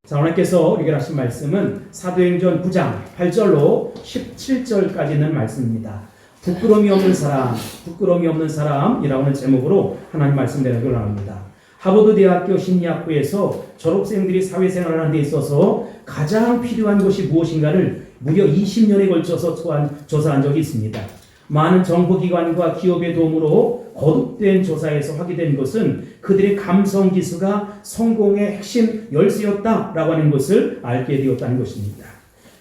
자, 오늘께서 우리에게 하신 말씀은 사도행전 9장 8절로 17절까지 있는 말씀입니다. 부끄러움이 없는 사람이라고 하는 제목으로 하나님 말씀 내려가기를 합니다. 하버드 대학교 심리학부에서 졸업생들이 사회생활을 하는 데 있어서 가장 필요한 것이 무엇인가를 무려 20년에 걸쳐서 조사한 적이 있습니다. 많은 정보기관과 기업의 도움으로 거듭된 조사에서 확인된 것은 그들의 감성지수가 성공의 핵심 열쇠였다라고 하는 것을 알게 되었다는 것입니다.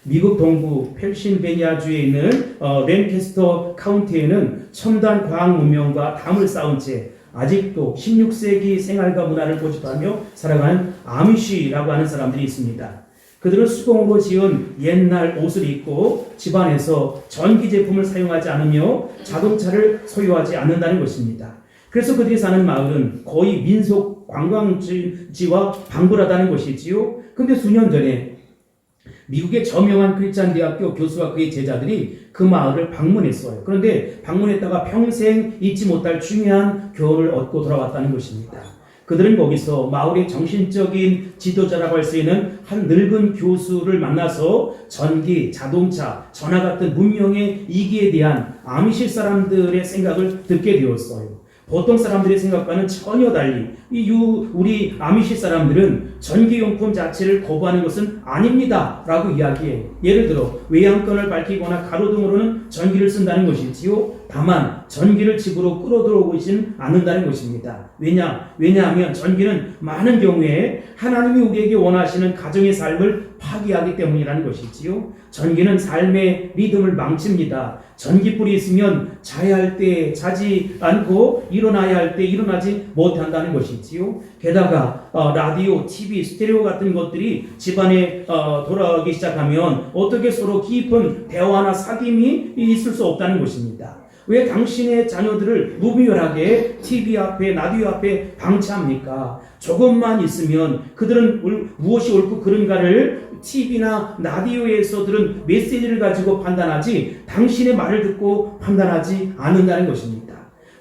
미국 동부 펜실베니아주에 있는 랜캐스터 카운티에는 첨단 과학 문명과 담을 쌓은 채 아직도 16세기 생활과 문화를 고집하며 살아가는 아미쉬라고 하는 사람들이 있습니다. 그들은 수공으로 지은 옛날 옷을 입고 집안에서 전기 제품을 사용하지 않으며 자동차를 소유하지 않는다는 것입니다. 그래서 그들이 사는 마을은 거의 민속 관광지와 방불하다는 것이지요. 그런데 수년 전에 미국의 저명한 크리스찬 대학교 교수와 그의 제자들이 그 마을을 방문했어요. 그런데 방문했다가 평생 잊지 못할 중요한 교훈을 얻고 돌아왔다는 것입니다. 그들은 거기서 마을의 정신적인 지도자라고 할 수 있는 한 늙은 교수를 만나서 전기, 자동차, 전화 같은 문명의 이기에 대한 아미시 사람들의 생각을 듣게 되었어요. 보통 사람들의 생각과는 전혀 달리 우리 아미시 사람들은 전기용품 자체를 거부하는 것은 아닙니다 라고 이야기해요. 예를 들어 외양간을 밝히거나 가로등으로는 전기를 쓴다는 것이지요. 다만 전기를 집으로 끌어들어오고 있지는 않는다는 것입니다. 왜냐하면 전기는 많은 경우에 하나님이 우리에게 원하시는 가정의 삶을 파괴하기 때문이라는 것이지요. 전기는 삶의 리듬을 망칩니다. 전기불이 있으면 자야 할 때 자지 않고 일어나야 할 때 일어나지 못한다는 것이지요. 게다가 라디오, TV, 스테레오 같은 것들이 집안에 돌아가기 시작하면 어떻게 서로 깊은 대화나 사귐이 있을 수 없다는 것입니다. 왜 당신의 자녀들을 무분별하게 TV 앞에, 라디오 앞에 방치합니까? 조금만 있으면 그들은 무엇이 옳고 그른가를 TV나 라디오에서 들은 메시지를 가지고 판단하지 당신의 말을 듣고 판단하지 않는다는 것입니다.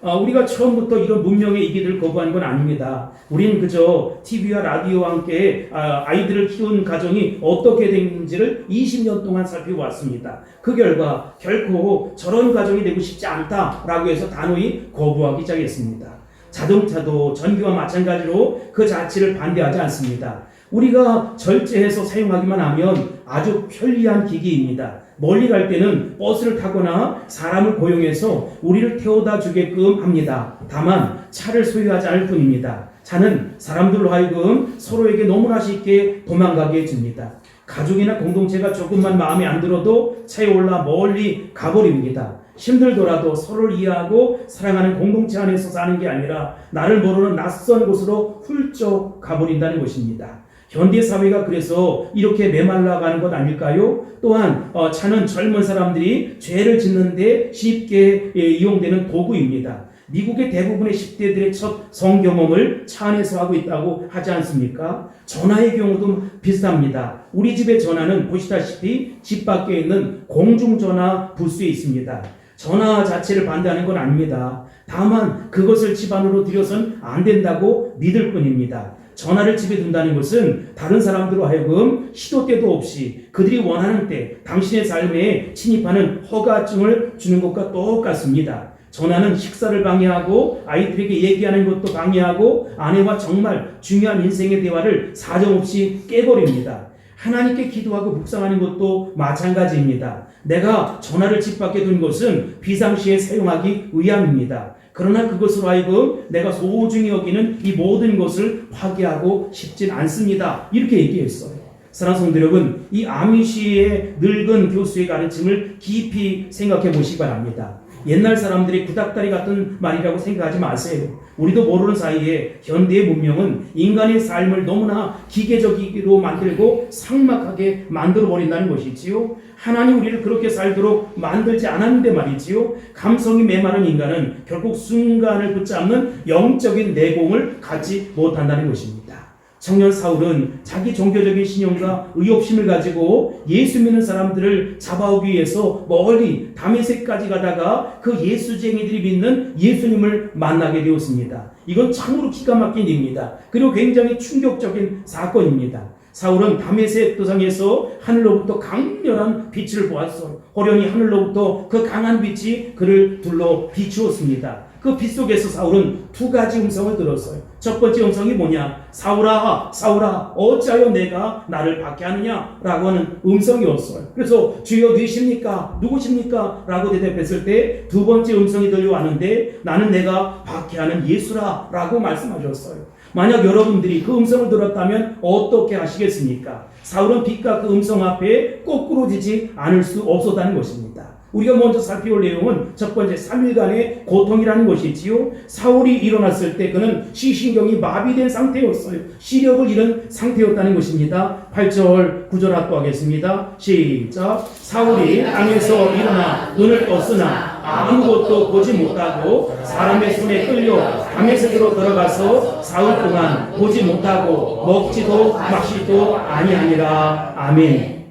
우리가 처음부터 이런 문명의 이기들을 거부하는 건 아닙니다. 우리는 그저 TV와 라디오와 함께 아이들을 키운 가정이 어떻게 되는지를 20년 동안 살펴왔습니다. 그 결과 결코 저런 가정이 되고 싶지 않다라고 해서 단호히 거부하기 시작했습니다. 자동차도 전기와 마찬가지로 그 자체를 반대하지 않습니다. 우리가 절제해서 사용하기만 하면 아주 편리한 기기입니다. 멀리 갈 때는 버스를 타거나 사람을 고용해서 우리를 태워다 주게끔 합니다. 다만 차를 소유하지 않을 뿐입니다. 차는 사람들로 하여금 서로에게 너무나 쉽게 도망가게 해줍니다. 가족이나 공동체가 조금만 마음에 안 들어도 차에 올라 멀리 가버립니다. 힘들더라도 서로를 이해하고 사랑하는 공동체 안에서 사는 게 아니라 나를 모르는 낯선 곳으로 훌쩍 가버린다는 것입니다. 현대 사회가 그래서 이렇게 메말라가는 것 아닐까요? 또한 차는 젊은 사람들이 죄를 짓는데 쉽게 이용되는 도구입니다. 미국의 대부분의 10대들의 첫 성경험을 차 안에서 하고 있다고 하지 않습니까? 전화의 경우도 비슷합니다. 우리 집의 전화는 보시다시피 집 밖에 있는 공중전화 부스에 있습니다. 전화 자체를 반대하는 건 아닙니다. 다만 그것을 집 안으로 들여선 안 된다고 믿을 뿐입니다. 전화를 집에 둔다는 것은 다른 사람들로 하여금 시도 때도 없이 그들이 원하는 때 당신의 삶에 침입하는 허가증을 주는 것과 똑같습니다. 전화는 식사를 방해하고 아이들에게 얘기하는 것도 방해하고 아내와 정말 중요한 인생의 대화를 사정없이 깨버립니다. 하나님께 기도하고 묵상하는 것도 마찬가지입니다. 내가 전화를 집 밖에 둔 것은 비상시에 사용하기 위함입니다. 그러나 그것으로 하여금 내가 소중히 여기는 이 모든 것을 파괴하고 싶진 않습니다. 이렇게 얘기했어요. 사랑하는 성도 여러분, 이 아미시의 늙은 교수의 가르침을 깊이 생각해 보시기 바랍니다. 옛날 사람들이 구닥다리 같은 말이라고 생각하지 마세요. 우리도 모르는 사이에 현대의 문명은 인간의 삶을 너무나 기계적으로 만들고 삭막하게 만들어버린다는 것이지요. 하나님 우리를 그렇게 살도록 만들지 않았는데 말이지요. 감성이 메마른 인간은 결국 순간을 붙잡는 영적인 내공을 갖지 못한다는 것입니다. 청년 사울은 자기 종교적인 신용과 의욕심을 가지고 예수 믿는 사람들을 잡아오기 위해서 멀리 다메섹까지 가다가 그 예수쟁이들이 믿는 예수님을 만나게 되었습니다. 이건 참으로 기가 막힌 일입니다. 그리고 굉장히 충격적인 사건입니다. 사울은 다메섹 도상에서 하늘로부터 강렬한 빛을 보았어요. 호련히 하늘로부터 그 강한 빛이 그를 둘러 비추었습니다. 그 빛 속에서 사울은 두 가지 음성을 들었어요. 첫 번째 음성이 뭐냐? 사울아, 사울아, 어찌하여 내가 나를 박해하느냐? 라고 하는 음성이었어요. 그래서 주여 누구십니까? 누구십니까? 라고 대답했을 때 두 번째 음성이 들려왔는데 나는 내가 박해하는 예수라 라고 말씀하셨어요. 만약 여러분들이 그 음성을 들었다면 어떻게 하시겠습니까? 사울은 빛과 그 음성 앞에 꼬꾸러지지 않을 수 없었다는 것입니다. 우리가 먼저 살펴볼 내용은 첫 번째 3일간의 고통이라는 것이지요. 사울이 일어났을 때 그는 시신경이 마비된 상태였어요. 시력을 잃은 상태였다는 것입니다. 8절 9절 합독하겠습니다. 시작. 사울이 땅에서 일어나 눈을 떴으나 아무것도 보지 못하고 사람의 손에 끌려 다메섹으로 들어가서 사흘 동안 보지 못하고 먹지도 마시지도 아니하니라. 아멘.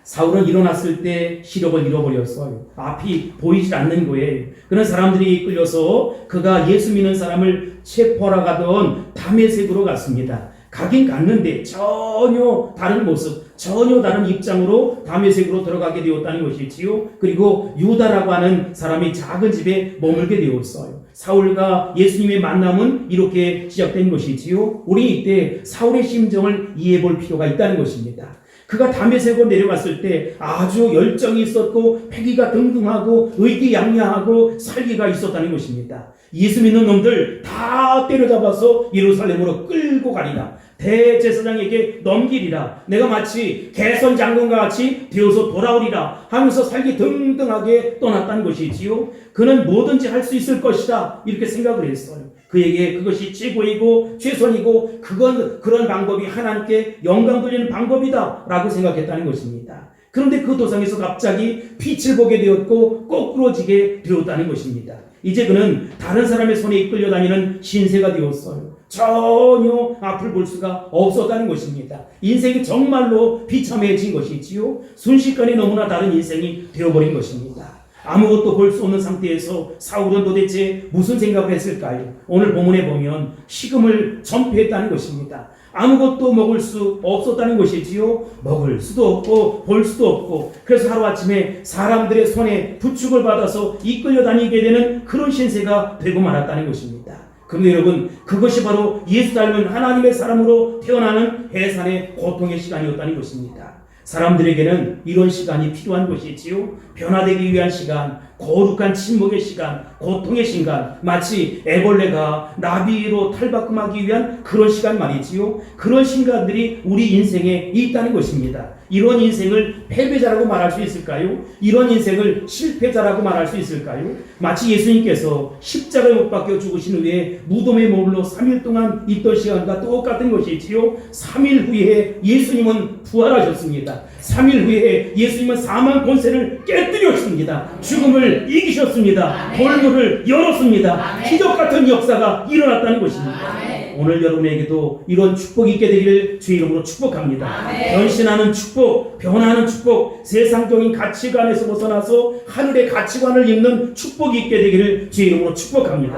사울은 일어났을 때 시력을 잃어버렸어요. 앞이 보이지 않는 거예요. 그런 사람들이 끌려서 그가 예수 믿는 사람을 체포하러 가던 다메섹으로 갔습니다. 가긴 갔는데 전혀 다른 모습, 전혀 다른 입장으로 다메섹으로 들어가게 되었다는 것이지요. 그리고 유다라고 하는 사람이 작은 집에 머물게 되었어요. 사울과 예수님의 만남은 이렇게 시작된 것이지요. 우리 이때 사울의 심정을 이해해 볼 필요가 있다는 것입니다. 그가 다메섹으로 내려갔을 때 아주 열정이 있었고 패기가 등등하고 의기양양하고 살기가 있었다는 것입니다. 예수 믿는 놈들 다 때려잡아서 예루살렘으로 끌고 가리라. 대제사장에게 넘기리라. 내가 마치 개선 장군과 같이 되어서 돌아오리라 하면서 살기 등등하게 떠났다는 것이지요. 그는 뭐든지 할 수 있을 것이다 이렇게 생각을 했어요. 그에게 그것이 최고이고 최선이고 그런 방법이 하나님께 영광 돌리는 방법이다 라고 생각했다는 것입니다. 그런데 그 도상에서 갑자기 빛을 보게 되었고 꼬꾸러지게 되었다는 것입니다. 이제 그는 다른 사람의 손에 이끌려 다니는 신세가 되었어요. 전혀 앞을 볼 수가 없었다는 것입니다. 인생이 정말로 비참해진 것이지요. 순식간에 너무나 다른 인생이 되어버린 것입니다. 아무것도 볼 수 없는 상태에서 사울은 도대체 무슨 생각을 했을까요? 오늘 본문에 보면 식음을 전폐했다는 것입니다. 아무것도 먹을 수 없었다는 것이지요. 먹을 수도 없고 볼 수도 없고 그래서 하루아침에 사람들의 손에 부축을 받아서 이끌려 다니게 되는 그런 신세가 되고 말았다는 것입니다. 그런데 여러분 그것이 바로 예수 닮은 하나님의 사람으로 태어나는 해산의 고통의 시간이었다는 것입니다. 사람들에게는 이런 시간이 필요한 것이지요. 변화되기 위한 시간, 거룩한 침묵의 시간, 고통의 시간, 마치 애벌레가 나비로 탈바꿈하기 위한 그런 시간 말이지요. 그런 시간들이 우리 인생에 있다는 것입니다. 이런 인생을 패배자라고 말할 수 있을까요? 이런 인생을 실패자라고 말할 수 있을까요? 마치 예수님께서 십자가에 못 박혀 죽으신 후에 무덤에 머물러 3일 동안 있던 시간과 똑같은 것이지요. 3일 후에 예수님은 부활하셨습니다. 3일 후에 예수님은 사망 권세를 깨뜨렸습니다. 죽음을 이기셨습니다. 돌문을 열었습니다. 기적 같은 역사가 일어났다는 것입니다. 오늘 여러분에게도 이런 축복이 있게 되기를 주의 이름으로 축복합니다. 변신하는 축복, 변화하는 축복, 세상적인 가치관에서 벗어나서 하늘의 가치관을 입는 축복이 있게 되기를 주의 이름으로 축복합니다.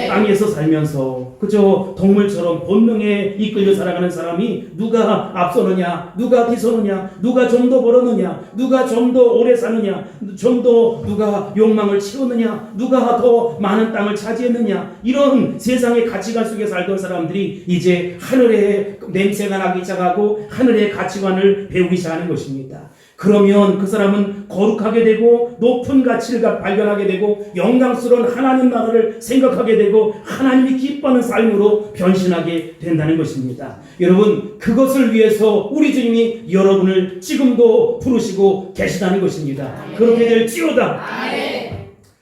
땅에서 살면서 그저 동물처럼 본능에 이끌려 살아가는 사람이 누가 앞서느냐, 누가 뒤서느냐, 누가 좀 더 벌었느냐, 누가 좀 더 오래 사느냐, 좀 더 누가 욕망을 채웠느냐, 누가 더 많은 땅을 차지했느냐, 이런 세상의 가치관 속에 살던 사람들이 이제 하늘의 냄새가 나기 시작하고 하늘의 가치관을 배우기 시작하는 것입니다. 그러면 그 사람은 거룩하게 되고 높은 가치를 발견하게 되고 영광스러운 하나님 나라를 생각하게 되고 하나님이 기뻐하는 삶으로 변신하게 된다는 것입니다. 여러분 그것을 위해서 우리 주님이 여러분을 지금도 부르시고 계시다는 것입니다. 그렇게 될지어다.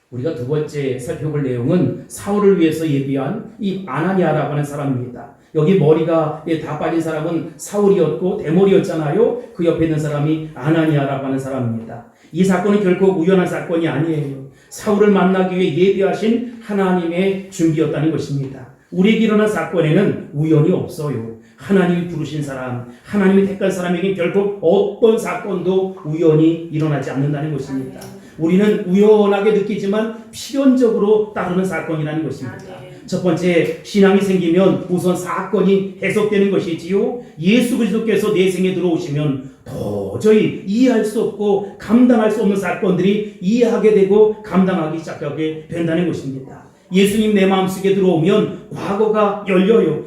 우리가 두 번째 살펴볼 내용은 사울을 위해서 예비한 이 아나니아라고 하는 사람입니다. 여기 머리가 다 빠진 사람은 사울이었고 대머리였잖아요. 그 옆에 있는 사람이 아나니아라고 하는 사람입니다. 이 사건은 결코 우연한 사건이 아니에요. 사울을 만나기 위해 예비하신 하나님의 준비였다는 것입니다. 우리에게 일어난 사건에는 우연이 없어요. 하나님이 부르신 사람, 하나님이 택한 사람에게 결국 어떤 사건도 우연히 일어나지 않는다는 것입니다. 우리는 우연하게 느끼지만 필연적으로 따르는 사건이라는 것입니다. 첫 번째, 신앙이 생기면 우선 사건이 해석되는 것이지요. 예수 그리스도께서 내 생에 들어오시면 도저히 이해할 수 없고 감당할 수 없는 사건들이 이해하게 되고 감당하기 시작하게 된다는 것입니다. 예수님 내 마음속에 들어오면 과거가 열려요.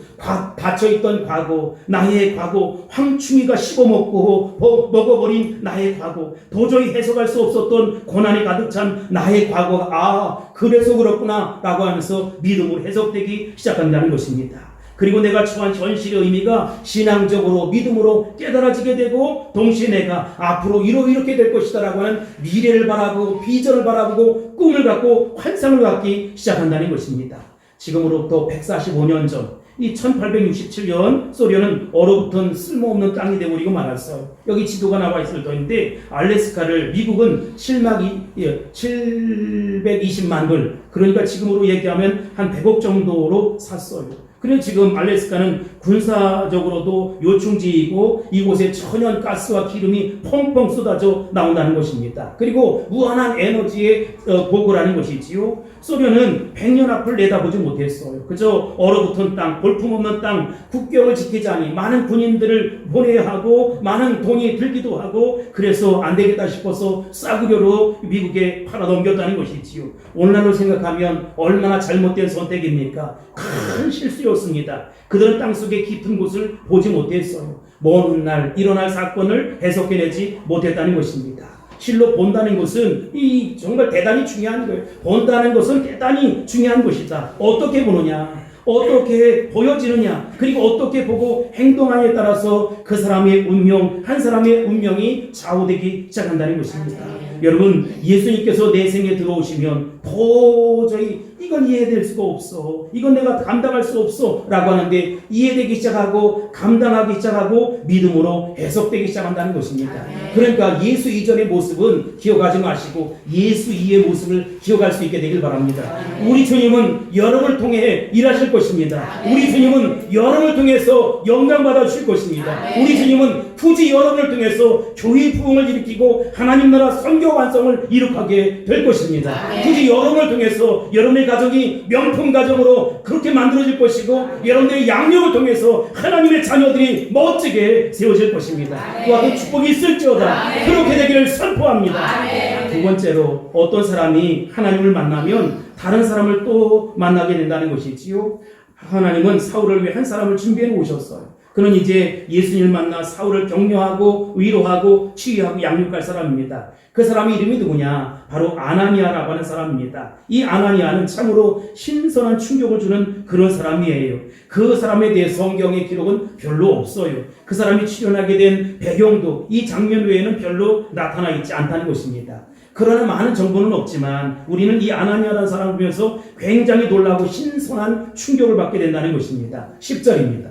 닫혀있던 과거, 나의 과거, 황충이가 씹어먹고 먹어버린 나의 과거, 도저히 해석할 수 없었던 고난이 가득 찬 나의 과거가 그래서 그렇구나 라고 하면서 믿음으로 해석되기 시작한다는 것입니다. 그리고 내가 처한 현실의 의미가 신앙적으로 믿음으로 깨달아지게 되고 동시에 내가 앞으로 이렇게 될 것이다 라고 하는 미래를 바라보고 비전을 바라보고 꿈을 갖고 환상을 갖기 시작한다는 것입니다. 지금으로부터 145년 전 이 1867년 소련은 얼어붙은 쓸모없는 땅이 되어버리고 말았어요. 여기 지도가 나와 있을 터인데 알래스카를 미국은 720만 불, 그러니까 지금으로 얘기하면 한 100억 정도로 샀어요. 그래서 지금 알래스카는 군사적으로도 요충지이고 이곳에 천연 가스와 기름이 펑펑 쏟아져 나온다는 것입니다. 그리고 무한한 에너지의 보고라는 것이지요. 소련은 100년 앞을 내다보지 못했어요. 그저 얼어붙은 땅, 볼품없는 땅, 국경을 지키자니 많은 군인들을 보내야 하고 많은 돈이 들기도 하고 그래서 안 되겠다 싶어서 싸구려로 미국에 팔아넘겼다는 것이지요. 오늘날로 생각하면 얼마나 잘못된 선택입니까? 큰 실수였습니다. 그들은 땅속의 깊은 곳을 보지 못했어요. 먼 훗날 일어날 사건을 해석해내지 못했다는 것입니다. 실로 본다는 것은 정말 대단히 중요한 거예요. 본다는 것은 대단히 중요한 것이다. 어떻게 보느냐, 어떻게 보여지느냐, 그리고 어떻게 보고 행동하냐에 따라서 그 사람의 운명, 한 사람의 운명이 좌우되기 시작한다는 것입니다. 여러분, 예수님께서 내 생에 들어오시면 도저히 이건 이해될 수가 없어, 이건 내가 감당할 수 없어 라고 하는데 이해되기 시작하고 감당하기 시작하고 믿음으로 해석되기 시작한다는 것입니다. 그러니까 예수 이전의 모습은 기억하지 마시고 예수 이후의 모습을 기억할 수 있게 되길 바랍니다. 우리 주님은 여러분을 통해 일하실 것입니다. 우리 주님은 여러분을 통해서 영광받아 주실 것입니다. 우리 주님은 굳이 여러분을 통해서 교회 부흥을 일으키고 하나님 나라 선교 완성을 이룩하게 될 것입니다. 굳이 여러분을 통해서 여러분의 가정이 명품 가정으로 그렇게 만들어질 것이고 여러분들의 양육을 통해서 하나님의 자녀들이 멋지게 세워질 것입니다. 그 앞에 축복이 있을지어다. 그렇게 되기를 선포합니다. 두 번째로, 어떤 사람이 하나님을 만나면 다른 사람을 또 만나게 된다는 것이지요. 하나님은 사울을 위해 한 사람을 준비해 놓으셨어요. 그는 이제 예수님을 만나 사울을 격려하고 위로하고 치유하고 양육할 사람입니다. 그 사람의 이름이 누구냐? 바로 아나니아라고 하는 사람입니다. 이 아나니아는 참으로 신선한 충격을 주는 그런 사람이에요. 그 사람에 대해 성경의 기록은 별로 없어요. 그 사람이 출연하게 된 배경도 이 장면 외에는 별로 나타나 있지 않다는 것입니다. 그러나 많은 정보는 없지만 우리는 이 아나니아라는 사람을 보면서 굉장히 놀라고 신선한 충격을 받게 된다는 것입니다. 10절입니다.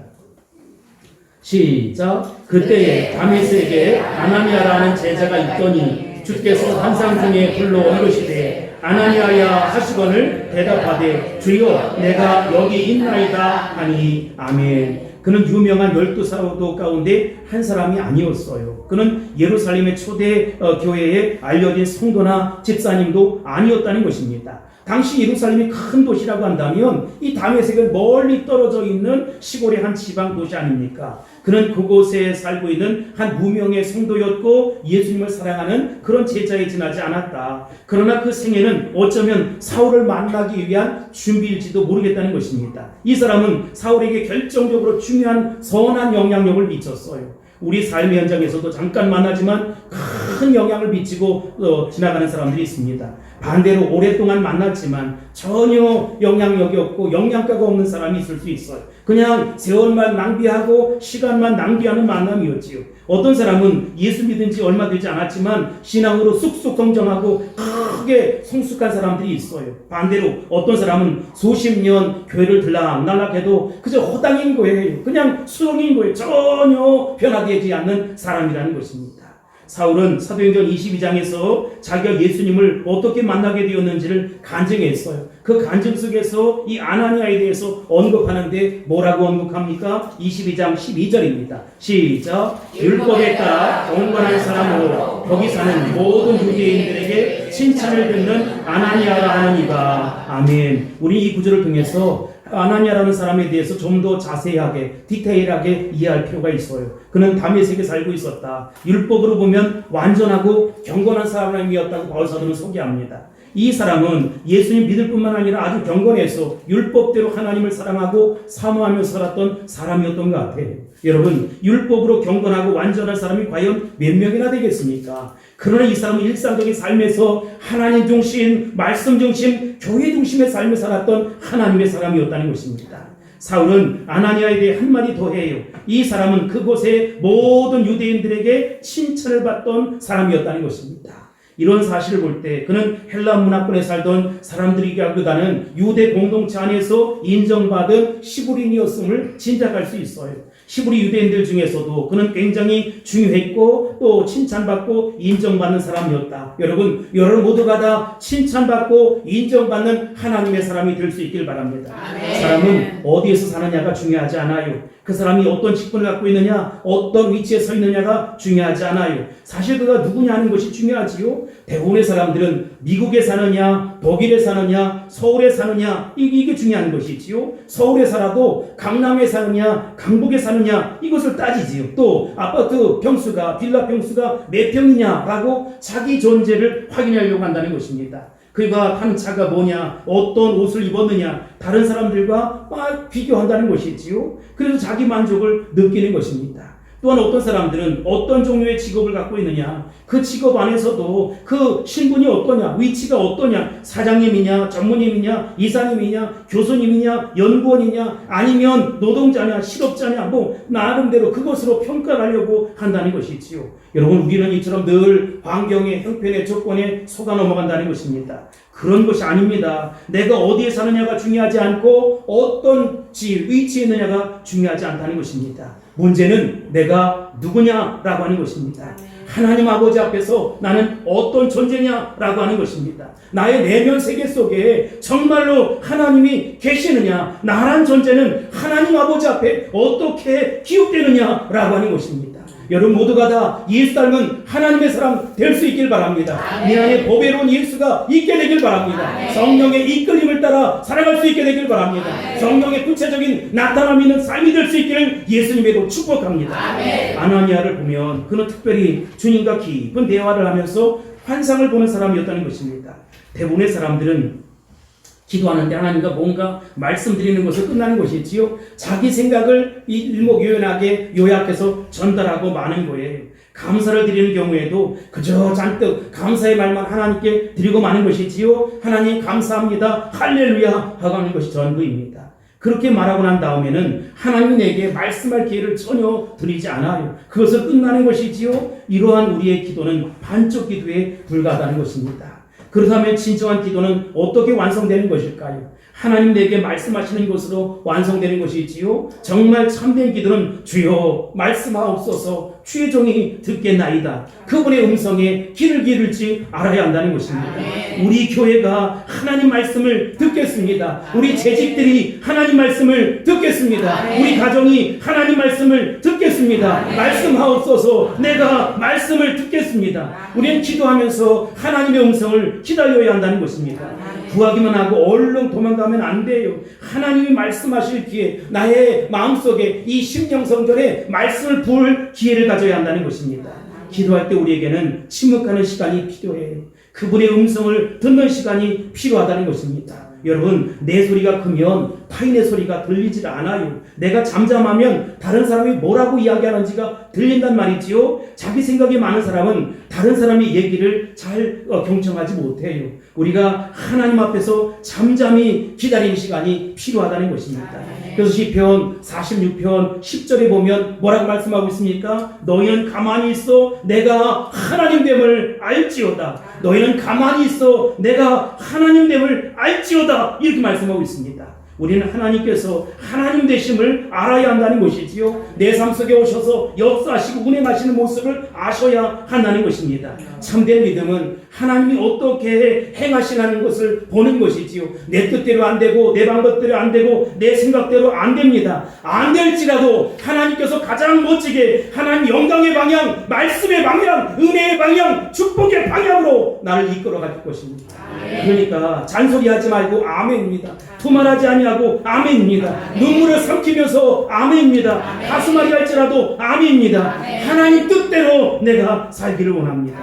시작. 그때에 다윗에게 아나니아라는 제자가 있더니 주께서 환상 중에 불러 이르시되 아나니아야 하시거늘 대답하되 주여 내가 여기 있나이다 하니 아멘. 그는 유명한 12사도 가운데 한 사람이 아니었어요. 그는 예루살렘의 초대 교회에 알려진 성도나 집사님도 아니었다는 것입니다. 당시 예루살렘이 큰 도시라고 한다면 이 다메섹은 멀리 떨어져 있는 시골의 한 지방 도시 아닙니까? 그는 그곳에 살고 있는 한 무명의 성도였고 예수님을 사랑하는 그런 제자에 지나지 않았다. 그러나 그 생애는 어쩌면 사울을 만나기 위한 준비일지도 모르겠다는 것입니다. 이 사람은 사울에게 결정적으로 중요한 선한 영향력을 미쳤어요. 우리 삶의 현장에서도 잠깐 만나지만 큰 영향을 미치고 지나가는 사람들이 있습니다. 반대로 오랫동안 만났지만 전혀 영향력이 없고 영양가가 없는 사람이 있을 수 있어요. 그냥 세월만 낭비하고 시간만 낭비하는 만남이었지요. 어떤 사람은 예수 믿은 지 얼마 되지 않았지만 신앙으로 쑥쑥 성장하고 크게 성숙한 사람들이 있어요. 반대로 어떤 사람은 수십 년 교회를 들락날락해도 그저 허당인 거예요. 그냥 수동인 거예요. 전혀 변화되지 않는 사람이라는 것입니다. 사울은 사도행전 22장에서 자기가 예수님을 어떻게 만나게 되었는지를 간증했어요. 그 간증 속에서 이 아나니아에 대해서 언급하는데 뭐라고 언급합니까? 22장 12절입니다. 시작. 율법에 따라 경건한 사람으로 거기 사는 모든 유대인들에게 칭찬을 듣는 아나니아라 하느니가. 아멘. 우리 이 구절을 통해서 아나니아라는 사람에 대해서 좀 더 자세하게 디테일하게 이해할 필요가 있어요. 그는 다메섹에 살고 있었다. 율법으로 보면 완전하고 경건한 사람이었다고 바울 사도는 소개합니다. 이 사람은 예수님 믿을 뿐만 아니라 아주 경건해서 율법대로 하나님을 사랑하고 사모하며 살았던 사람이었던 것 같아요. 여러분, 율법으로 경건하고 완전한 사람이 과연 몇 명이나 되겠습니까? 그러나 이 사람은 일상적인 삶에서 하나님 중심, 말씀 중심, 교회 중심의 삶을 살았던 하나님의 사람이었다는 것입니다. 사울은 아나니아에 대해 한마디 더 해요. 이 사람은 그곳의 모든 유대인들에게 칭찬을 받던 사람이었다는 것입니다. 이런 사실을 볼 때 그는 헬라 문화권에 살던 사람들이기보다는 유대 공동체 안에서 인정받은 시부린이었음을 짐작할 수 있어요. 시부리 유대인들 중에서도 그는 굉장히 중요했고 또 칭찬받고 인정받는 사람이었다. 여러분 모두가 다 칭찬받고 인정받는 하나님의 사람이 될 수 있길 바랍니다. 아멘. 사람은 어디에서 사느냐가 중요하지 않아요. 그 사람이 어떤 직분을 갖고 있느냐, 어떤 위치에 서 있느냐가 중요하지 않아요. 사실 그가 누구냐 하는 것이 중요하지요. 대부분의 사람들은 미국에 사느냐, 독일에 사느냐, 서울에 사느냐, 이게 중요한 것이지요. 서울에 살아도 강남에 사느냐, 강북에 사느냐, 이것을 따지지요. 또 아파트 평수가, 빌라 평수가 몇 평이냐라고 자기 존재를 확인하려고 한다는 것입니다. 그가 타는 차가 뭐냐, 어떤 옷을 입었느냐, 다른 사람들과 막 비교한다는 것이지요. 그래서 자기 만족을 느끼는 것입니다. 또한 어떤 사람들은 어떤 종류의 직업을 갖고 있느냐, 그 직업 안에서도 그 신분이 어떠냐, 위치가 어떠냐, 사장님이냐, 전무님이냐, 이사님이냐, 교수님이냐, 연구원이냐, 아니면 노동자냐, 실업자냐, 뭐 나름대로 그것으로 평가하려고 한다는 것이지요. 여러분, 우리는 이처럼 늘 환경의 형편의 조건에 속아 넘어간다는 것입니다. 그런 것이 아닙니다. 내가 어디에 사느냐가 중요하지 않고 어떤 위치에 있느냐가 중요하지 않다는 것입니다. 문제는 내가 누구냐라고 하는 것입니다. 하나님 아버지 앞에서 나는 어떤 존재냐라고 하는 것입니다. 나의 내면 세계 속에 정말로 하나님이 계시느냐, 나란 존재는 하나님 아버지 앞에 어떻게 기억되느냐라고 하는 것입니다. 여러분 모두가 다 예수 닮은 하나님의 사람 될 수 있길 바랍니다. 내 안에 보배로운 예수가 있게 되길 바랍니다. 성령의 이끌림을 따라 살아갈 수 있게 되길 바랍니다. 성령의 구체적인 나타남 있는 삶이 될 수 있기를 예수님에도 축복합니다. 아나니아를 보면 그는 특별히 주님과 깊은 대화를 하면서 환상을 보는 사람이었다는 것입니다. 대부분의 사람들은 기도하는데 하나님과 뭔가 말씀드리는 것을 끝나는 것이지요. 자기 생각을 일목요연하게 요약해서 전달하고 마는 거예요. 감사를 드리는 경우에도 그저 잔뜩 감사의 말만 하나님께 드리고 마는 것이지요. 하나님 감사합니다, 할렐루야 하고 하는 것이 전부입니다. 그렇게 말하고 난 다음에는 하나님이 내게 말씀할 기회를 전혀 드리지 않아요. 그것을 끝나는 것이지요. 이러한 우리의 기도는 반쪽 기도에 불과하다는 것입니다. 그렇다면 진정한 기도는 어떻게 완성되는 것일까요? 하나님 내게 말씀하시는 것으로 완성되는 것이지요. 정말 참된 기도는 주여 말씀하옵소서, 주의 종이 듣겠나이다. 그분의 음성에 귀를 기울일지 알아야 한다는 것입니다. 우리 교회가 하나님 말씀을 듣겠습니다. 우리 재직들이 하나님 말씀을 듣겠습니다. 우리 가정이 하나님 말씀을 듣겠습니다. 말씀하옵소서, 내가 말씀을 듣겠습니다. 우리는 기도하면서 하나님의 음성을 기다려야 한다는 것입니다. 구하기만 하고 얼른 도망가면 안 돼요. 하나님이 말씀하실 기회, 나의 마음속에 이 심령성전에 말씀을 부을 기회를 가져야 한다는 것입니다. 기도할 때 우리에게는 침묵하는 시간이 필요해요. 그분의 음성을 듣는 시간이 필요하다는 것입니다. 여러분, 내 소리가 크면 타인의 소리가 들리질 않아요. 내가 잠잠하면 다른 사람이 뭐라고 이야기하는지가 들린단 말이지요. 자기 생각이 많은 사람은 다른 사람의 얘기를 잘 경청하지 못해요. 우리가 하나님 앞에서 잠잠히 기다리는 시간이 필요하다는 것입니다. 그래서 시편 46편 10절에 보면 뭐라고 말씀하고 있습니까? 너희는 가만히 있어 내가 하나님 됨을 알지어다. 너희는 가만히 있어 내가 하나님 됨을 알지어다. 이렇게 말씀하고 있습니다. 우리는 하나님께서 하나님 되심을 알아야 한다는 것이지요. 내 삶 속에 오셔서 역사하시고 운행하시는 모습을 아셔야 한다는 것입니다. 참된 믿음은 하나님이 어떻게 행하시라는 것을 보는 것이지요. 내 뜻대로 안 되고 내 방법대로 안 되고 내 생각대로 안 됩니다. 안 될지라도 하나님께서 가장 멋지게 하나님 영광의 방향, 말씀의 방향, 은혜의 방향, 축복의 방향으로 나를 이끌어 갈 것입니다. 그러니까 잔소리하지 말고 아멘입니다. 두말하지 아니하고 아멘입니다. 눈물을 삼키면서 아멘입니다. 가슴앓이 할지라도 아멘입니다. 하나님 뜻대로 내가 살기를 원합니다.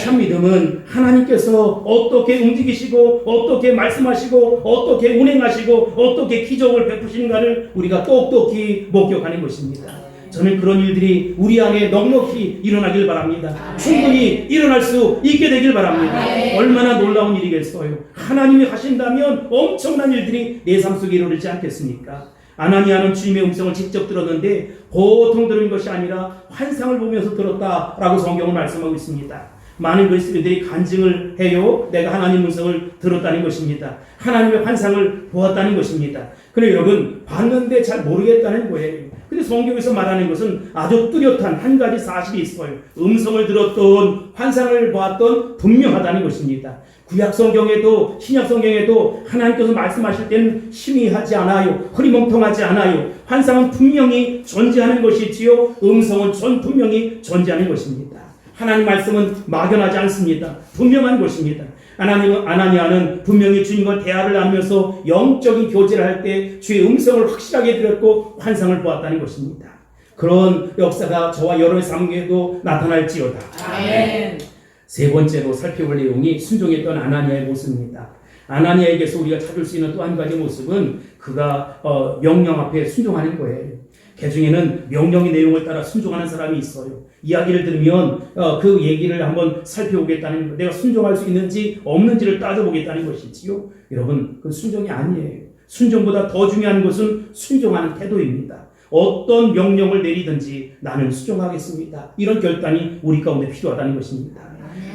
참 믿음은 하나님께서 어떻게 움직이시고 어떻게 말씀하시고 어떻게 운행하시고 어떻게 기적을 베푸시는가를 우리가 똑똑히 목격하는 것입니다. 저는 그런 일들이 우리 안에 넉넉히 일어나길 바랍니다. 충분히 일어날 수 있게 되길 바랍니다. 얼마나 놀라운 일이겠어요. 하나님이 하신다면 엄청난 일들이 내 삶 속에 이루어지지 않겠습니까? 아나니아는 주님의 음성을 직접 들었는데 보통 들은 것이 아니라 환상을 보면서 들었다라고 성경은 말씀하고 있습니다. 많은 그리스도인들이 간증을 해요. 내가 하나님 음성을 들었다는 것입니다. 하나님의 환상을 보았다는 것입니다. 그런데 여러분, 봤는데 잘 모르겠다는 거예요. 근데 성경에서 말하는 것은 아주 뚜렷한 한 가지 사실이 있어요. 음성을 들었던, 환상을 보았던 분명하다는 것입니다. 구약 성경에도 신약 성경에도 하나님께서 말씀하실 때는 희미하지 않아요. 흐리멍텅하지 않아요. 환상은 분명히 존재하는 것이지요. 음성은 분명히 존재하는 것입니다. 하나님 말씀은 막연하지 않습니다. 분명한 것입니다. 아나니아는 분명히 주님과 대화를 나누면서 영적인 교제를 할 때 주의 음성을 확실하게 들었고 환상을 보았다는 것입니다. 그런 역사가 저와 여러분의 삶에도 나타날지어다. 아멘. 세 번째로 살펴볼 내용이 순종했던 아나니아의 모습입니다. 아나니아에게서 우리가 찾을 수 있는 또 한 가지 모습은 그가 명령 앞에 순종하는 거예요. 그 중에는 명령의 내용을 따라 순종하는 사람이 있어요. 이야기를 들으면 그 얘기를 한번 살펴보겠다는 것, 내가 순종할 수 있는지 없는지를 따져보겠다는 것이지요. 여러분, 그 순종이 아니에요. 순종보다 더 중요한 것은 순종하는 태도입니다. 어떤 명령을 내리든지 나는 순종하겠습니다. 이런 결단이 우리 가운데 필요하다는 것입니다.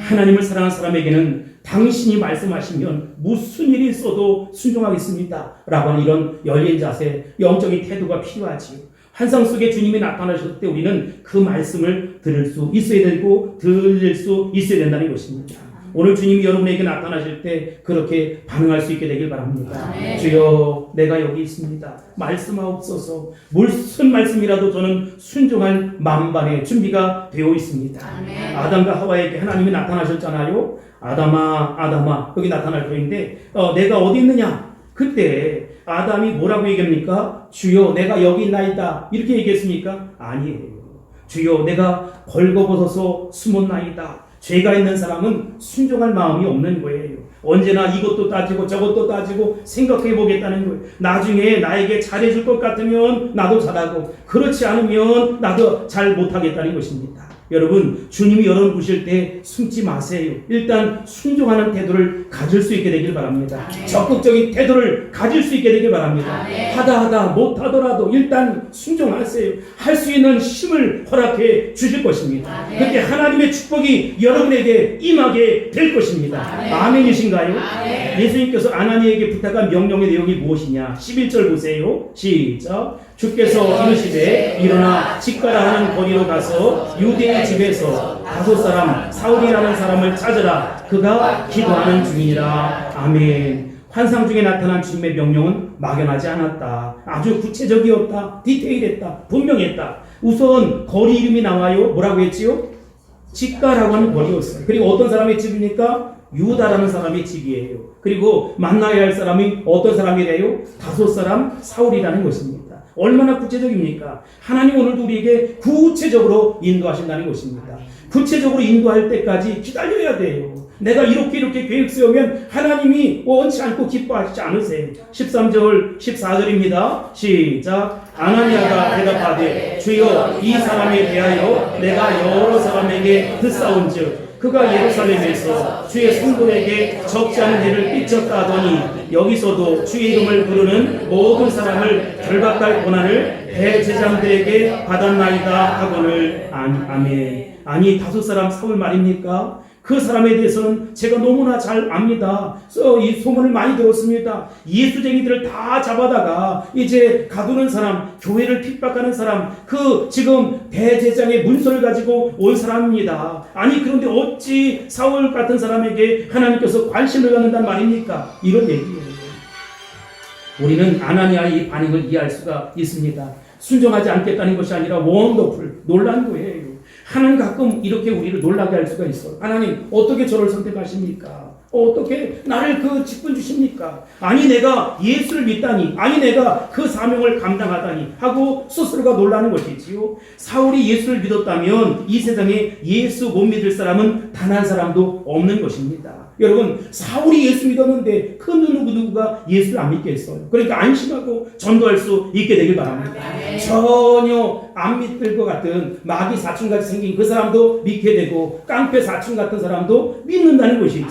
하나님을 사랑하는 사람에게는 당신이 말씀하시면 무슨 일이 있어도 순종하겠습니다 라고 하는 이런 열린 자세, 영적인 태도가 필요하지요. 환상 속에 주님이 나타나셨을 때 우리는 그 말씀을 들을 수 있어야 되고 들릴 수 있어야 된다는 것입니다. 오늘 주님이 여러분에게 나타나실 때 그렇게 반응할 수 있게 되길 바랍니다. 주여, 내가 여기 있습니다. 말씀하옵소서. 무슨 말씀이라도 저는 순종할 만반의 준비가 되어 있습니다. 아담과 하와에게 하나님이 나타나셨잖아요. 아담아, 아담아, 여기 나타날 터인데 내가 어디 있느냐? 그때 아담이 뭐라고 얘기합니까? 주여, 내가 여기 있나이다. 이렇게 얘기했습니까? 아니에요. 주여, 내가 벌거벗어서 숨었나이다. 죄가 있는 사람은 순종할 마음이 없는 거예요. 언제나 이것도 따지고 저것도 따지고 생각해 보겠다는 거예요. 나중에 나에게 잘해줄 것 같으면 나도 잘하고 그렇지 않으면 나도 잘 못하겠다는 것입니다. 여러분, 주님이 여러분 부실 때 숨지 마세요. 일단 순종하는 태도를 가질 수 있게 되길 바랍니다. 적극적인 태도를 가질 수 있게 되길 바랍니다. 하다 못하더라도 일단 순종하세요. 할 수 있는 힘을 허락해 주실 것입니다. 그때 하나님의 축복이 여러분에게 임하게 될 것입니다. 아멘이신가요? 예수님께서 아나니아에게 부탁한 명령의 내용이 무엇이냐? 11절 보세요. 시작. 주께서 이르시되 일어나 집가라 하는 거리로 가서 유대의 집에서 다섯 사람 사울이라는 사람을 찾으라. 그가 기도하는 중이니라. 아멘. 환상 중에 나타난 주님의 명령은 막연하지 않았다. 아주 구체적이었다. 디테일했다. 분명했다. 우선 거리 이름이 나와요. 뭐라고 했지요? 집가라고 하는 거리였어요. 그리고 어떤 사람의 집입니까? 유다라는 사람의 집이에요. 그리고 만나야 할 사람이 어떤 사람이래요? 다섯 사람 사울이라는 것입니다. 얼마나 구체적입니까? 하나님 오늘도 우리에게 구체적으로 인도하신다는 것입니다. 구체적으로 인도할 때까지 기다려야 돼요. 내가 이렇게 계획 세우면 하나님이 원치 않고 기뻐하시지 않으세요. 13절 14절입니다. 시작. 아나니아가 대답하되 주여, 이 사람에 대하여 내가 여러 사람에게 듣사온즉 그가 예루살렘에서 주의 성도에게 적지 않은 해를 끼쳤다 하더니 여기서도 주의 이름을 부르는 모든 사람을 결박할 권한을 대제사장들에게 받았나이다 하거늘. 아멘. 아니, 다섯 사람 사울 말입니까? 그 사람에 대해서는 제가 너무나 잘 압니다. 이 소문을 많이 들었습니다. 예수쟁이들을 다 잡아다가 이제 가두는 사람, 교회를 핍박하는 사람, 그 지금 대제장의 문서를 가지고 온 사람입니다. 아니 그런데 어찌 사울 같은 사람에게 하나님께서 관심을 갖는단 말입니까? 이런 얘기예요. 우리는 아나니아의 이 반응을 이해할 수가 있습니다. 순종하지 않겠다는 것이 아니라 원더풀, 놀란 거예요. 하나님 가끔 이렇게 우리를 놀라게 할 수가 있어요. 하나님 어떻게 저를 선택하십니까? 어떻게 나를 그 직분 주십니까? 아니 내가 예수를 믿다니, 아니 내가 그 사명을 감당하다니 하고 스스로가 놀라는 것이지요. 사울이 예수를 믿었다면 이 세상에 예수 못 믿을 사람은 단 한 사람도 없는 것입니다. 여러분 사울이 예수 믿었는데 그 누구가 예수를 안 믿겠어요. 그러니까 안심하고 전도할 수 있게 되길 바랍니다. 전혀 안 믿을 것 같은 마귀 사춘같이 생긴 그 사람도 믿게 되고 깡패 사춘 같은 사람도 믿는다는 것이지.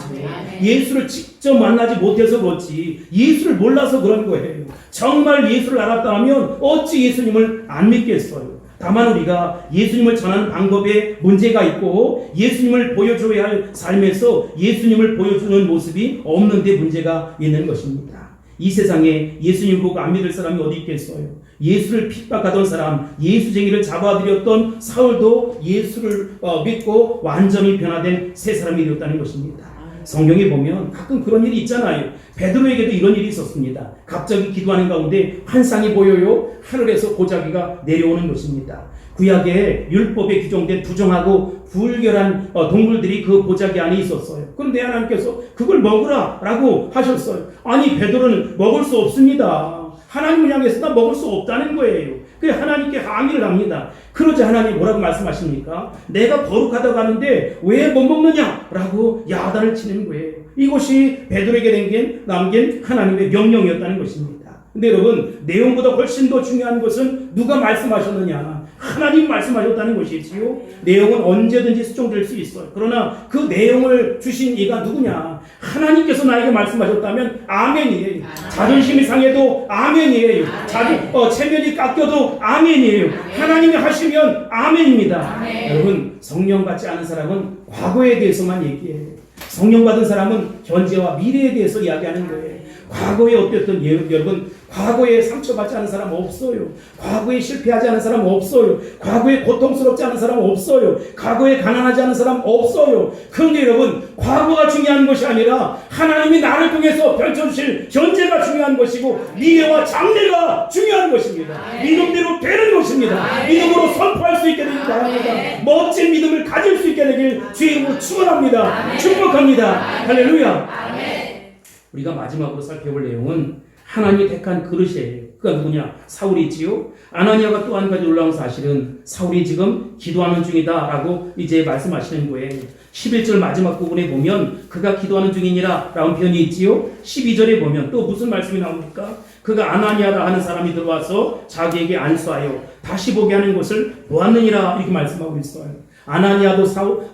예수를 직접 만나지 못해서 그렇지 예수를 몰라서 그런 거예요. 정말 예수를 알았다면 어찌 예수님을 안 믿겠어요. 다만 우리가 예수님을 전하는 방법에 문제가 있고 예수님을 보여줘야 할 삶에서 예수님을 보여주는 모습이 없는데 문제가 있는 것입니다. 이 세상에 예수님 보고 안 믿을 사람이 어디 있겠어요? 예수를 핍박하던 사람, 예수쟁이를 잡아들였던 사울도 예수를 믿고 완전히 변화된 새 사람이 되었다는 것입니다. 성경에 보면 가끔 그런 일이 있잖아요. 베드로에게도 이런 일이 있었습니다. 갑자기 기도하는 가운데 환상이 보여요. 하늘에서 보자기가 내려오는 것입니다. 구약에 율법에 규정된 부정하고 불결한 동물들이 그 보자기 안에 있었어요. 그런데 하나님께서 그걸 먹으라 라고 하셨어요. 아니 베드로는 먹을 수 없습니다. 하나님을 향해서 나 먹을 수 없다는 거예요. 그래서 하나님께 항의를 합니다. 그러자 하나님 뭐라고 말씀하십니까? 내가 거룩하다고 하는데 왜 못 먹느냐? 라고 야단을 치는 거예요. 이것이 베드로에게 남긴 하나님의 명령이었다는 것입니다. 근데 여러분 내용보다 훨씬 더 중요한 것은 누가 말씀하셨느냐? 하나님 말씀하셨다는 것이지요. 내용은 언제든지 수정될 수 있어요. 그러나 그 내용을 주신 이가 누구냐? 하나님께서 나에게 말씀하셨다면 아멘이에요. 자존심이 상해도 아멘이에요. 체면이 깎여도 아멘이에요. 하나님이 하시면 아멘입니다. 여러분 성령 받지 않은 사람은 과거에 대해서만 얘기해요. 성령 받은 사람은 현재와 미래에 대해서 이야기하는 거예요. 과거에 어땠든 여러분 과거에 상처받지 않은 사람 없어요. 과거에 실패하지 않은 사람 없어요. 과거에 고통스럽지 않은 사람 없어요. 과거에 가난하지 않은 사람 없어요. 그런데 여러분 과거가 중요한 것이 아니라 하나님이 나를 통해서 펼쳐주실 현재가 중요한 것이고 미래와 장래가 중요한 것입니다. 믿음대로 되는 것입니다. 믿음으로 선포할 수 있게 되길 바랍니다. 멋진 믿음을 가질 수 있게 되길 주의 이름으로 축원합니다. 축복합니다. 할렐루야. 우리가 마지막으로 살펴볼 내용은 하나님이 택한 그릇이에요. 그가 누구냐? 사울이지요. 아나니아가 또 한 가지 놀라운 사실은 사울이 지금 기도하는 중이다 라고 이제 말씀하시는 거예요. 11절 마지막 부분에 보면 그가 기도하는 중이니라 라는 표현이 있지요. 12절에 보면 또 무슨 말씀이 나옵니까? 그가 아나니아라 하는 사람이 들어와서 자기에게 안수하여 다시 보게 하는 것을 보았느니라 이렇게 말씀하고 있어요. 아나니아도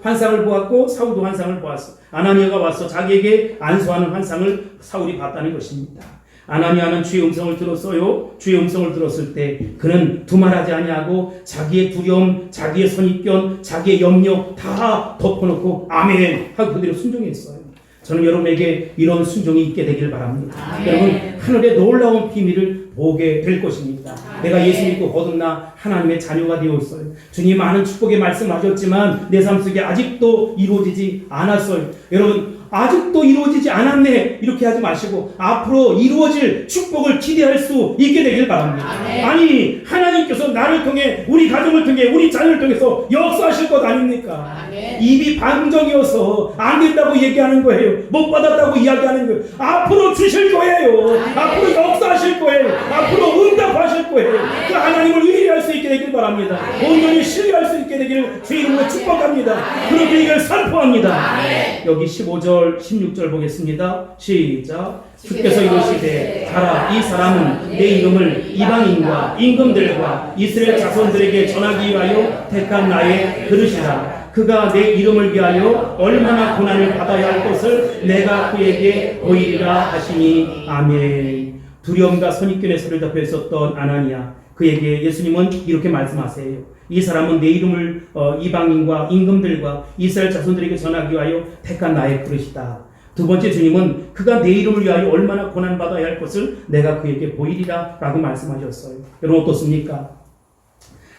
환상을 보았고 사울도 환상을 보았어. 아나니아가 와서 자기에게 안수하는 환상을 사울이 봤다는 것입니다. 아나니아는 주의 음성을 들었어요. 주의 음성을 들었을 때 그는 두말하지 아니하고 자기의 두려움, 자기의 선입견, 자기의 염려 다 덮어놓고 아멘 하고 그대로 순종했어요. 저는 여러분에게 이런 순종이 있게 되기를 바랍니다. 여러분 하늘의 놀라운 비밀을 보게 될 것입니다. 내가 예수 믿고 거듭나 하나님의 자녀가 되었어요. 주님 많은 축복의 말씀하셨지만 내 삶 속에 아직도 이루어지지 않았어요. 여러분 아직도 이루어지지 않았네 이렇게 하지 마시고 앞으로 이루어질 축복을 기대할 수 있게 되길 바랍니다. 아니 하나님께서 나를 통해 우리 가정을 통해 우리 자녀를 통해서 역사하실 것 아닙니까? 입이 방정이어서 안 된다고 얘기하는 거예요. 못 받았다고 이야기하는 거예요. 앞으로 주실 거예요. 앞으로 역사하실 거예요. 앞으로 응답하실 거예요. 그 하나님을 의뢰할 수 있게 되길 바랍니다. 온전히 신뢰할 수 있게 되기를 주의 이름으로 축복합니다. 그렇게 이걸 선포합니다. 여기 15절 16절 보겠습니다. 시작. 주께서 이르시되 가라 이 사람은 내 이름을 이방인과 임금들과 이스라엘 자손들에게 전하기 위하여 택한 나의 그릇이라. 그가 내 이름을 위하여 얼마나 고난을 받아야 할 것을 내가 그에게 보이리라 하시니 아멘. 두려움과 선입견에 사로잡혀 있었던 아나니아 그에게 예수님은 이렇게 말씀하세요. 이 사람은 내 이름을 이방인과 임금들과 이스라엘 자손들에게 전하기 위하여 택한 나의 그릇이다. 두 번째, 주님은 그가 내 이름을 위하여 얼마나 고난받아야 할 것을 내가 그에게 보이리라 라고 말씀하셨어요. 여러분 어떻습니까?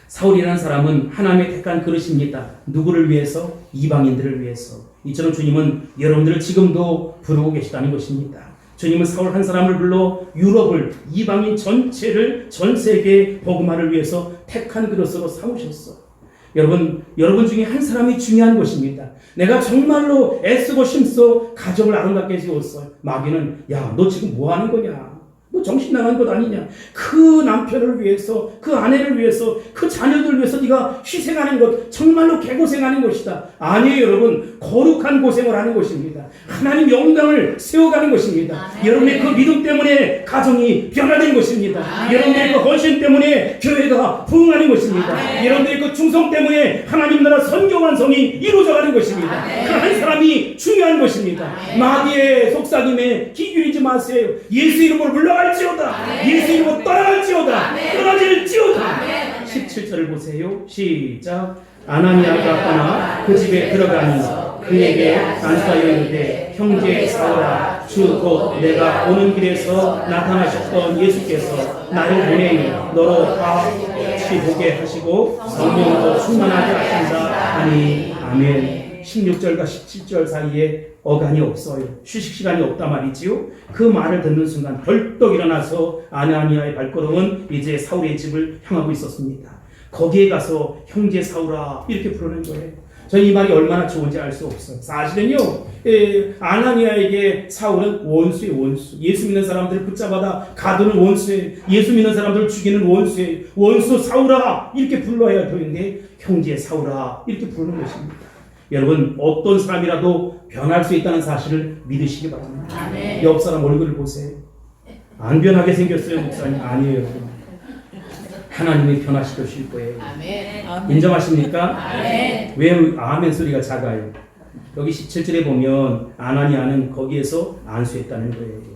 사울이라는 사람은 하나님의 택한 그릇입니다. 누구를 위해서? 이방인들을 위해서. 이처럼 주님은 여러분들을 지금도 부르고 계시다는 것입니다. 주님은 사울 한 사람을 불러 유럽을, 이방인 전체를, 전 세계에 복음화를 위해서 택한 그릇으로 삼으셨어. 여러분 중에 한 사람이 중요한 것입니다. 내가 정말로 애쓰고 힘써 가정을 아름답게 지었어요. 마귀는 야, 너 지금 뭐 하는 거냐? 너 정신 나간 것 아니냐? 그 남편을 위해서, 그 아내를 위해서, 그 자녀들을 위해서 네가 희생하는 것 정말로 개고생하는 것이다. 아니에요, 여러분. 거룩한 고생을 하는 것입니다. 하나님 영광을 세워가는 것입니다. 여러분의 그 믿음 때문에 가정이 변화된 것입니다. 여러분의 그 헌신 때문에 교회가 부흥하는 것입니다. 여러분의 그 충성 때문에 하나님 나라 선교 완성이 이루어져가는 것입니다. 그 한 사람이 중요한 것입니다. 마귀의 속삭임에 귀 기울이지 마세요. 예수 이름으로 물러갈지어다. 예수 이름으로 떠나갈지어다. 떠나질지어다. 17절을 보세요. 시작. 아나니아가 떠나 그 집에 들어가니 그에게 안수하여 이르되 형제 사울아, 주 곧 내가 오는 길에서 나타나셨던 예수께서 나를 보내니 너로 다시 보게 하시고 성령으로 충만하게 하신다 하니 아멘. 16절과 17절 사이에 어간이 없어요. 휴식 시간이 없다 말이지요. 그 말을 듣는 순간 벌떡 일어나서 아나니아의 발걸음은 이제 사울의 집을 향하고 있었습니다. 거기에 가서 형제 사울아 이렇게 부르는 거예요. 저는 이 말이 얼마나 좋은지 알 수 없어요. 사실은요, 아나니아에게 사울은 원수예요, 원수. 예수 믿는 사람들을 붙잡아다 가두는 원수예요. 예수 믿는 사람들을 죽이는 원수예요. 원수 사울아 이렇게 불러야 되는데 형제 사울아 이렇게 부르는 것입니다. 여러분 어떤 사람이라도 변할 수 있다는 사실을 믿으시기 바랍니다. 아멘. 옆 사람 얼굴을 보세요. 안 변하게 생겼어요, 목사님? 아니에요, 여러분. 하나님이 변화시켜 주실 거예요. 아멘. 인정하십니까? 아멘. 왜 아멘 소리가 작아요? 여기 17절에 보면 아나니아는 거기에서 안수했다는 거예요.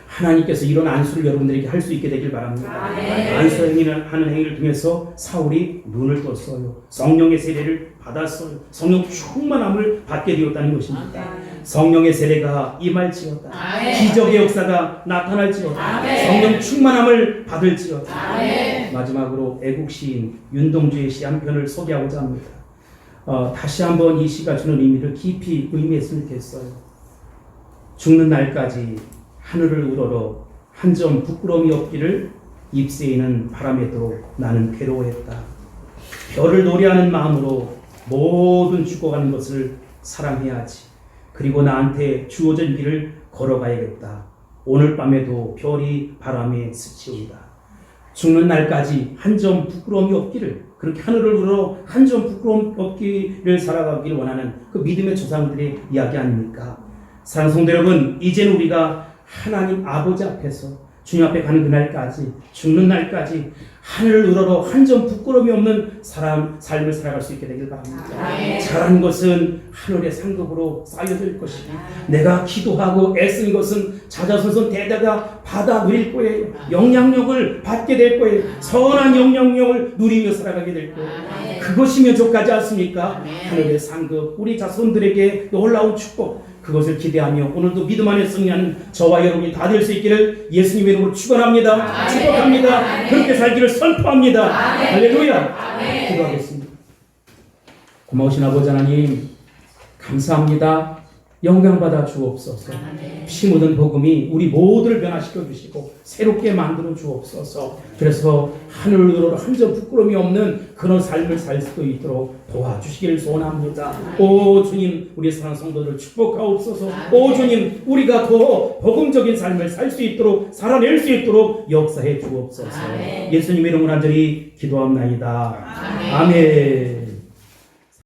하나님께서 이런 안수를 여러분들에게 할 수 있게 되길 바랍니다. 안수하는 행위를 통해서 사울이 눈을 떴어요. 성령의 세례를 받았어요. 성령 충만함을 받게 되었다는 것입니다. 성령의 세례가 임할지어다. 기적의 역사가 나타날지어다. 성령 충만함을 받을지어다. 마지막으로 애국 시인 윤동주의 시 한 편을 소개하고자 합니다. 다시 한번 이 시가 주는 의미를 깊이 의미했으면 좋겠어요. 죽는 날까지 하늘을 우러러 한 점 부끄러움이 없기를 잎새이는 바람에도 나는 괴로워했다. 별을 노래하는 마음으로 모든 죽어가는 것을 사랑해야지. 그리고 나한테 주어진 길을 걸어가야겠다. 오늘 밤에도 별이 바람에 스치우이다. 죽는 날까지 한 점 부끄러움이 없기를, 그렇게 하늘을 우러러 한 점 부끄러움 없기를 살아가기를 원하는 그 믿음의 조상들의 이야기 아닙니까? 사랑하는 성도 여러분, 이제는 우리가 하나님 아버지 앞에서 주님 앞에 가는 그날까지, 죽는 날까지 하늘을 우러러 한 점 부끄러움이 없는 삶을 살아갈 수 있게 되길 바랍니다. 잘한 것은 하늘의 상급으로 쌓여질 것이고, 내가 기도하고 애쓴 것은 자자손손 대다가 받아 누릴 거예요. 영향력을 받게 될 거예요. 선한 영향력을 누리며 살아가게 될 거예요. 그것이 면족하지 않습니까? 하늘의 상급, 우리 자손들에게 놀라운 축복, 그것을 기대하며 오늘도 믿음 안에 승리하는 저와 여러분이 다 될 수 있기를 예수님의 이름으로 축원합니다. 축복합니다. 그렇게 살기를 선포합니다. 할렐루야. 기도하겠습니다. 고마우신 아버지 하나님, 감사합니다. 영광받아 주옵소서. 피 묻은 복음이 우리 모두를 변화시켜 주시고 새롭게 만들어 주옵소서. 그래서 하늘을 우러러 한 점 부끄러움이 없는 그런 삶을 살 수 있도록 도와주시기를 소원합니다. 오 주님, 우리 사랑하는 성도들을 축복하옵소서. 오 주님, 우리가 더 복음적인 삶을 살 수 있도록, 살아낼 수 있도록 역사해 주옵소서. 예수님의 이름으로 간절히 기도합나이다. 아멘.